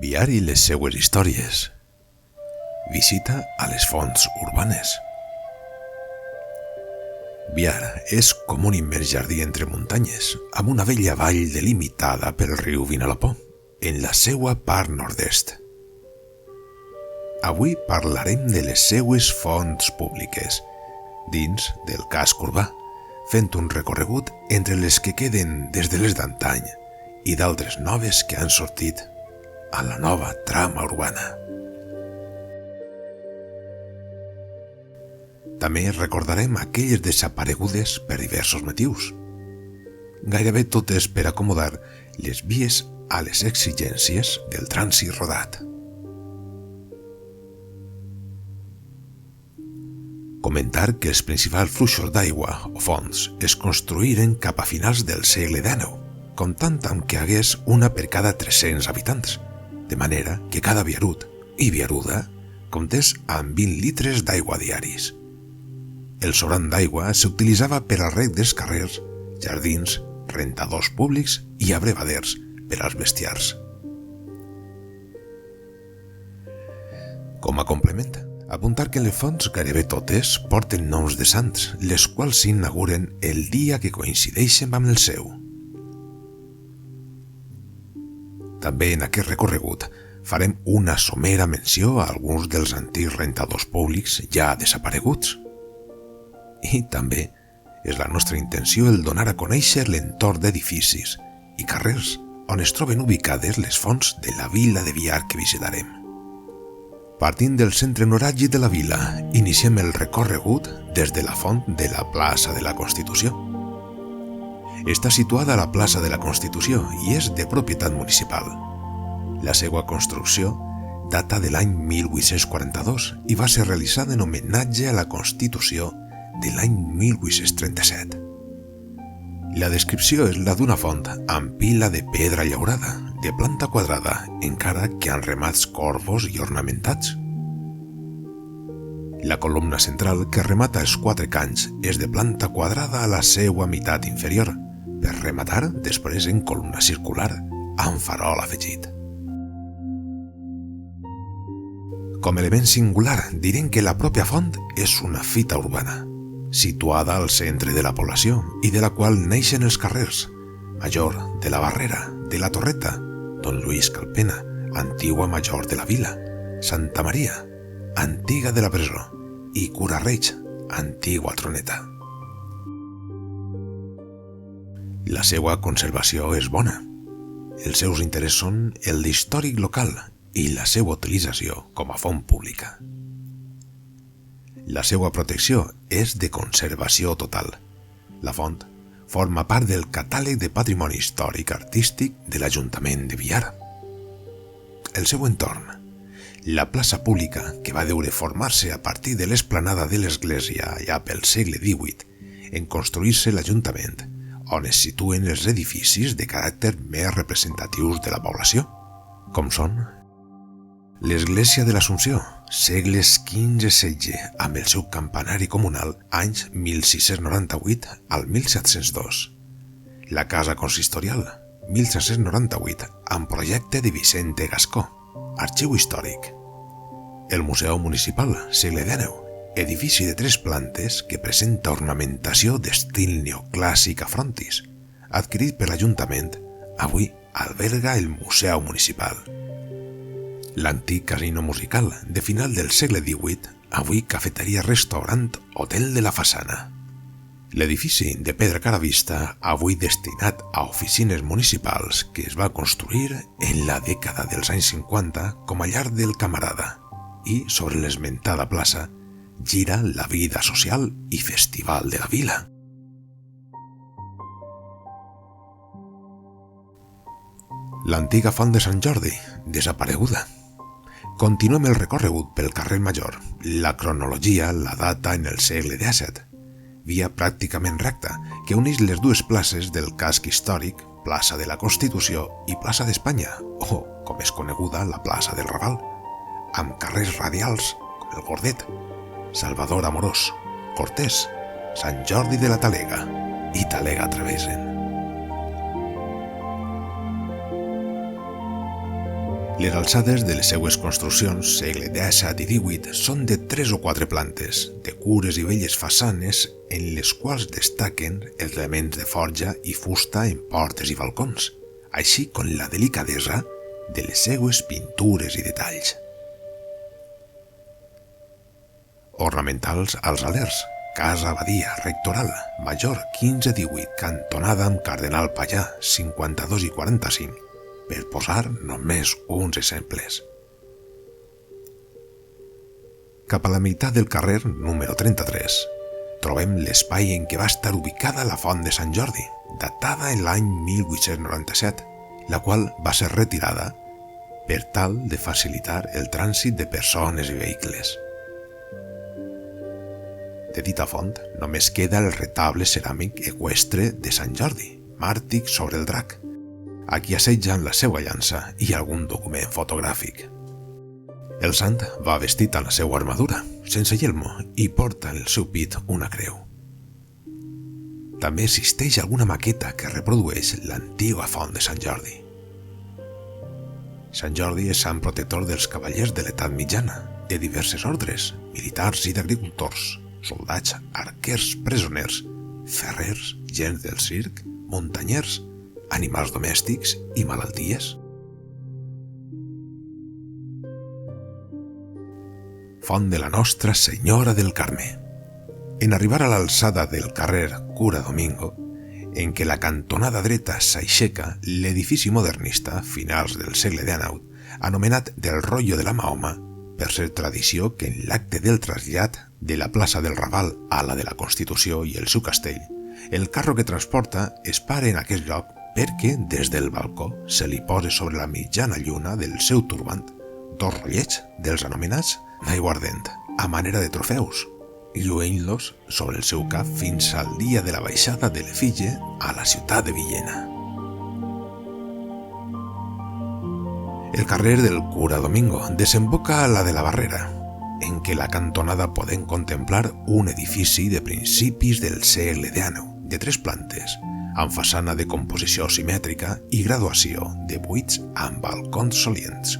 Biar i les seues històries. Visita a les fonts urbanes. Biar és com un immers jardí entre muntanyes, amb una bella vall delimitada pel riu Vinalopó, en la seua part nord-est. Avui parlarem de les seues fonts públiques, dins del casc urbà, fent un recorregut entre les que queden des de les d'antany i d'altres noves que han sortit a la nova trama urbana. També recordarem aquelles desaparegudes per diversos motius, gairebé totes per acomodar les vies a les exigències del trànsit rodat. Comentar que els principals fluxos d'aigua o fonts es construïren cap a finals del segle XIX, comptant amb que hagués una per cada 300 habitants, de manera que cada viarut i viaruda comptés amb 20 litres d'aigua diaris. El sobrant d'aigua s'utilitzava per al reg dels carrers, jardins, rentadors públics i abrevaders per als bestiars. Com a complement, apuntar que les fonts gairebé totes porten noms de sants, les quals s'inauguren el dia que coincideixen amb el seu. També en aquest recorregut farem una somera menció a alguns dels antics rentadors públics ja desapareguts. I també és la nostra intenció el donar a conèixer l'entorn d'edificis i carrers on es troben ubicades les fonts de la vila de Biar que visitarem. Partint del centre neuràlgic de la vila, iniciem el recorregut des de la font de la plaça de la Constitució. Està situada a la plaça de la Constitució i és de propietat municipal. La seva construcció data de l'any 1842 i va ser realitzada en homenatge a la Constitució de l'any 1837. La descripció és la d'una font amb pila de pedra llaurada, de planta quadrada, encara que amb remats corbos i ornamentats. La columna central que remata els 4 canys és de planta quadrada a la seua meitat inferior, per rematar després en columna circular, amb farol afegit. Com a element singular, direm que la pròpia font és una fita urbana, situada al centre de la població i de la qual neixen els carrers Major, de la Barrera, de la Torreta, Don Luis Calpena, antigua Major de la Vila, Santa Maria, antiga de la presó, i Cura Reig, antigua Troneta. La seva conservació és bona. Els seus interessos són el d'històric local i la seva utilització com a font pública. La seva protecció és de conservació total. La font forma part del catàleg de patrimoni històric artístic de l'Ajuntament de Biar. El seu entorn, la plaça pública que va deure formar-se a partir de l'esplanada de l'església ja pel segle XVIII en construir-se l'Ajuntament, on es situen els edificis de caràcter més representatius de la població, com són l'Església de l'Assumpció, segles XV-XVI, amb el seu campanari comunal, anys 1698 al 1702. La Casa Consistorial, 1798, amb projecte de Vicente Gascó, arxiu històric. El Museu Municipal, segle XIX, edifici de 3 plantes que presenta ornamentació d'estil neoclàssic a frontis, adquirit per l'Ajuntament, avui alberga el Museu Municipal. L'antic casino musical de final del segle XVIII, avui cafeteria-restaurant Hotel de la Façana. L'edifici de pedra cara vista, avui destinat a oficines municipals que es va construir en la dècada dels anys 50 com a llar del camarada i sobre l'esmentada plaça gira la vida social i festival de la vila. L'antiga font de Sant Jordi, desapareguda. Continuem el recorregut pel carrer Major. La cronologia la data en el segle XVII. Via pràcticament recta que uneix les 2 places del casc històric, plaça de la Constitució i plaça d'Espanya, o, com és coneguda, la plaça del Raval, amb carrers radials com el Gordet, Salvador Amorós, Cortés, Sant Jordi de la Talega i Talega Travesen. Les alçades de les seues construccions, segle XVII i XVIII, són de 3 o 4 plantes, de cures i belles façanes en les quals destaquen els elements de forja i fusta en portes i balcons, així com la delicadesa de les seues pintures i detalls. Ornamentals als alers, casa abadia, rectoral, major 15-18, cantonada amb Cardenal Pallà 52 i 45, per posar només uns exemples. Cap a la meitat del carrer número 33 trobem l'espai en què va estar ubicada la Font de Sant Jordi, datada en l'any 1897, la qual va ser retirada per tal de facilitar el trànsit de persones i vehicles. De dita font només queda el retable ceràmic eqüestre de Sant Jordi, màrtir sobre el drac. Aquí assetgen la seva llança i algun document fotogràfic. El sant va vestit amb la seva armadura, sense yelmo, i porta en el seu pit una creu. També existeix alguna maqueta que reprodueix l'antiga font de Sant Jordi. Sant Jordi és sant protector dels cavallers de l'edat mitjana, de diverses ordres, militars i d'agricultors, soldats, arquers, presoners, ferrers, gent del circ, muntanyers, animals domèstics i malalties. Font de la Nostra Senyora del Carme. En arribar a l'alçada del carrer Cura Domingo, en què la cantonada dreta s'aixeca l'edifici modernista finals del segle XIX, anomenat del Rotllo de la Mahoma, per ser tradició que en l'acte del trasllat de la plaça del Raval a la de la Constitució i el seu castell, el carro que transporta es para en aquest lloc perquè des del balcó se li posa sobre la mitjana lluna del seu turbant 2 rotllets dels anomenats d'aiguardent, a manera de trofeus, lluint-los sobre el seu cap fins al dia de la baixada de l'efígie a la ciutat de Villena. El carrer del Cura Domingo desemboca a la de la Barrera, en què la cantonada podem contemplar un edifici de principis del segle XIX, de 3 plantes, amb façana de composició simètrica i graduació de buits amb balcons solients.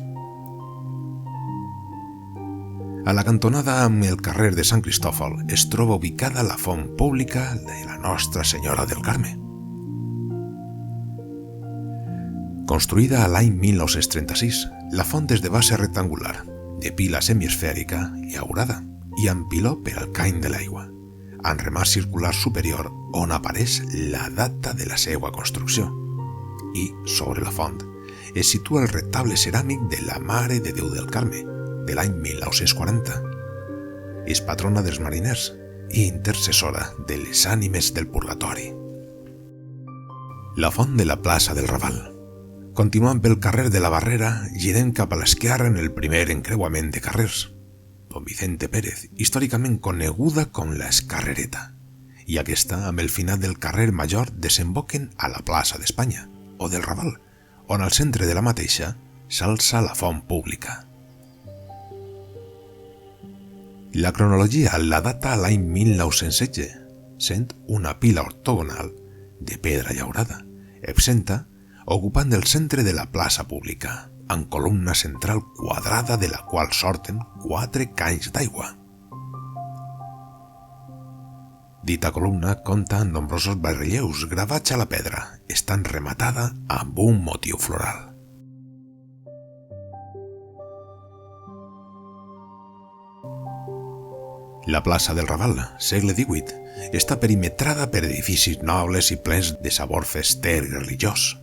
A la cantonada amb el carrer de Sant Cristòfol es troba ubicada la font pública de la Nostra Senyora del Carme. Construïda a l'any 1936, la font és de base rectangular, de pila semiesfèrica llaurada i amb piló per al cany de l'aigua, amb remat circular superior on apareix la data de la seva construcció. I, sobre la font, es situa el retable ceràmic de la Mare de Déu del Carme, de l'any 1940. És patrona dels mariners i intercessora de les ànimes del purgatori. La font de la plaça del Raval. Continuant pel carrer de la Barrera, girem cap a l'esquerra en el primer encreuament de carrers. Don Vicente Pérez, històricament coneguda com la Escarrereta, i aquesta, amb el final del carrer Major, desemboquen a la plaça d'Espanya, o del Raval, on al centre de la mateixa s'alça la font pública. La cronologia la data a l'any 1916, sent una pila ortogonal de pedra llaurada, exempta, ocupant el centre de la plaça pública, amb columna central quadrada de la qual sorten 4 canys d'aigua. Dita columna compta amb nombrosos barrelleus gravats a la pedra, estant rematada amb un motiu floral. La plaça del Raval, segle XVIII, està perimetrada per edificis nobles i plens de sabor fester i religiós.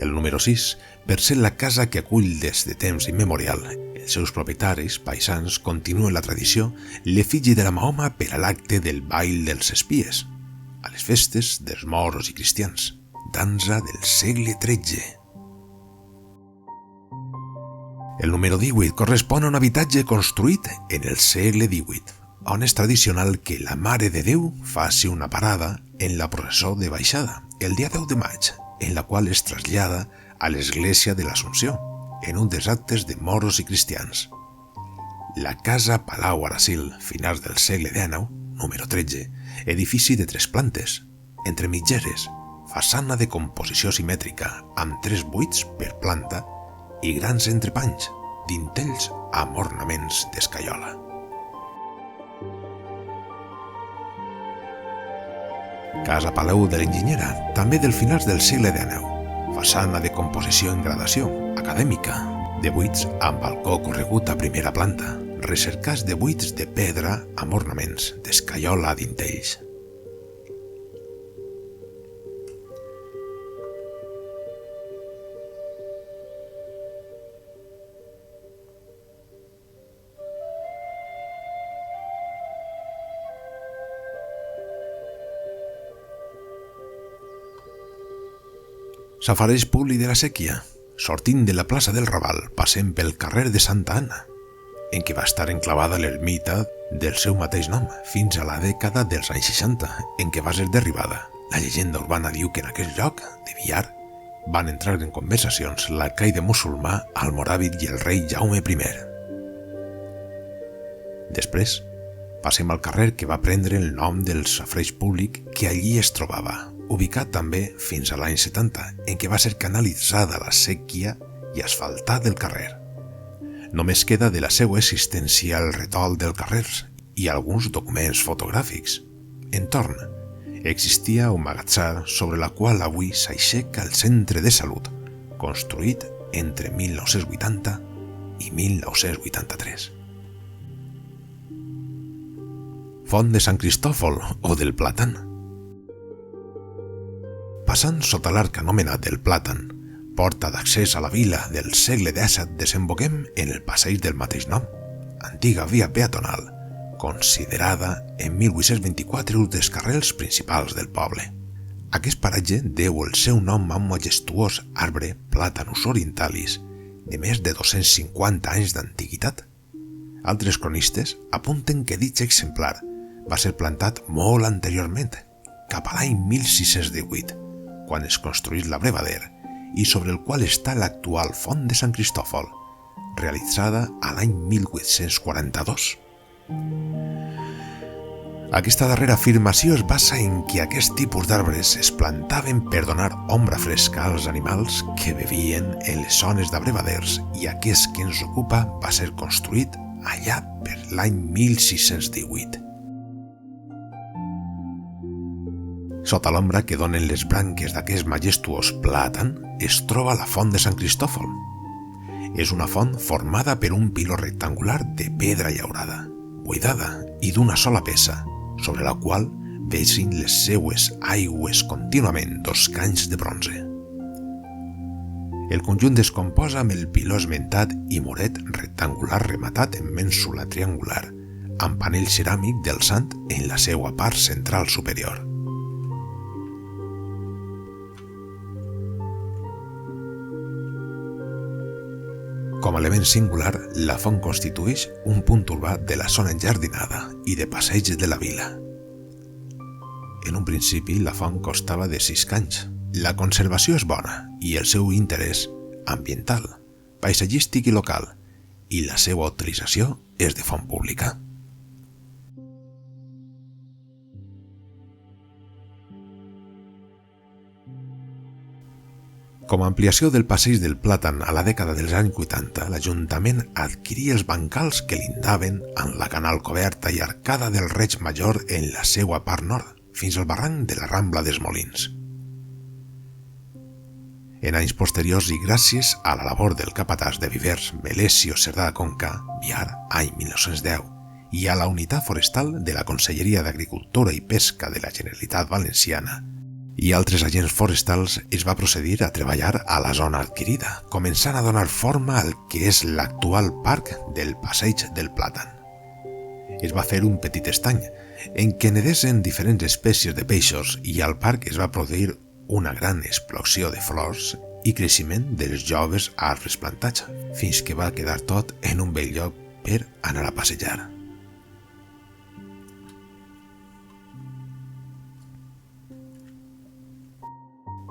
El número 6, per ser la casa que acull des de temps immemorial, els seus propietaris, paisans, continuen la tradició, l'efígie de la Mahoma per a l'acte del ball dels espies, a les festes dels moros i cristians, dansa del segle XIII. El número 18 correspon a un habitatge construït en el segle XVIII, on és tradicional que la Mare de Déu faci una parada en la processó de baixada, el dia 10 de maig, en la qual es trasllada a l'església de l'Assumpció, en un dels actes de moros i cristians. La Casa Palau Aracil, finals del segle XIX, número 13, edifici de 3 plantes, entre mitgeres, façana de composició simètrica amb 3 buits per planta i grans entrepanys, dintells amb ornaments d'escaiola. Casa Palau de l'Enginyera, també del finals del segle XIX. Façana de composició en gradació, acadèmica, de buits amb balcó corregut a primera planta, recercats de buits de pedra amb ornaments d'escaiola a dintells. Safareig Publi de la Sèquia, sortint de la plaça del Raval, passem pel carrer de Santa Anna, en què va estar enclavada l'ermita del seu mateix nom, fins a la dècada dels anys 60, en què va ser derribada. La llegenda urbana diu que en aquest lloc, de Biar, van entrar en conversacions l'arcaide musulmà almoràvit i el rei Jaume I. Després, passem al carrer que va prendre el nom del safareig públic que allí es trobava, ubicat també fins a l'any 70, en què va ser canalitzada la séquia i asfaltat el carrer. Només queda de la seva existència el retol del carrer i alguns documents fotogràfics. Entorn, existia un magatzar sobre la qual avui s'aixeca el centre de salut, construït entre 1980 i 1983. Font de Sant Cristòfol o del Plàtan. Passant sota l'arc anomenat del Plàtan, porta d'accés a la vila del segle XVII, desemboquem en el passeig del mateix nom, antiga via peatonal, considerada en 1824 un dels carrers principals del poble. Aquest paratge deu el seu nom a un majestuós arbre Platanus orientalis de més de 250 anys d'antiguitat. Altres cronistes apunten que dit exemplar va ser plantat molt anteriorment, cap a l'any 1618, quan es construís l'abrevader i sobre el qual està l'actual Font de Sant Cristòfol, realitzada a l'any 1842. Aquesta darrera afirmació es basa en que aquest tipus d'arbres es plantaven per donar ombra fresca als animals que vivien en les zones d'abrevaders i aquest que ens ocupa va ser construït allà per l'any 1618. Sota l'ombra que donen les branques d'aquest majestuós plàtan es troba la Font de Sant Cristòfol. És una font formada per un piló rectangular de pedra llaurada, buidada i d'una sola peça, sobre la qual vegin les seues aigües contínuament 2 canys de bronze. El conjunt es composa amb el piló esmentat i muret rectangular rematat en mènsula triangular, amb panell ceràmic del sant en la seva part central superior. Com a element singular, la font constitueix un punt urbà de la zona enjardinada i de passeig de la vila. En un principi, la font constava de 6 canys. La conservació és bona i el seu interès ambiental, paisatgístic i local, i la seva utilització és de font pública. Com a ampliació del passeig del Plàtan a la dècada dels anys 80, l'Ajuntament adquiria els bancals que lindaven amb la canal coberta i arcada del Reig Major en la seva part nord, fins al barranc de la Rambla dels Molins. En anys posteriors i gràcies a la labor del capatàs de vivers Melesio Cerdà Conca, Biar, any 1910, i a la unitat forestal de la Conselleria d'Agricultura i Pesca de la Generalitat Valenciana, i altres agents forestals, es va procedir a treballar a la zona adquirida, començant a donar forma al que és l'actual parc del Passeig del Plàtan. Es va fer un petit estany, en què nedesen diferents espècies de peixos i al parc es va produir una gran explosió de flors i creixement dels joves arbres plantats, fins que va quedar tot en un bell lloc per anar a passejar.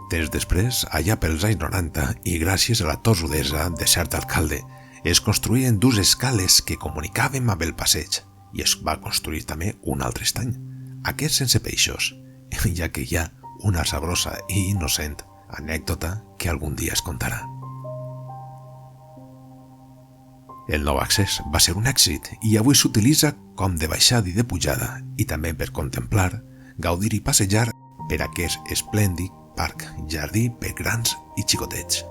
Temps després, allà pels anys 90, i gràcies a la tossudesa de cert alcalde, es construïen 2 escales que comunicaven amb el passeig i es va construir també un altre estany, aquest sense peixos, ja que hi ha una sabrosa i innocent anècdota que algun dia es contarà. El nou accés va ser un èxit i avui s'utilitza com de baixada i de pujada i també per contemplar, gaudir i passejar per aquest esplèndid parc jardí per grans i xicotets.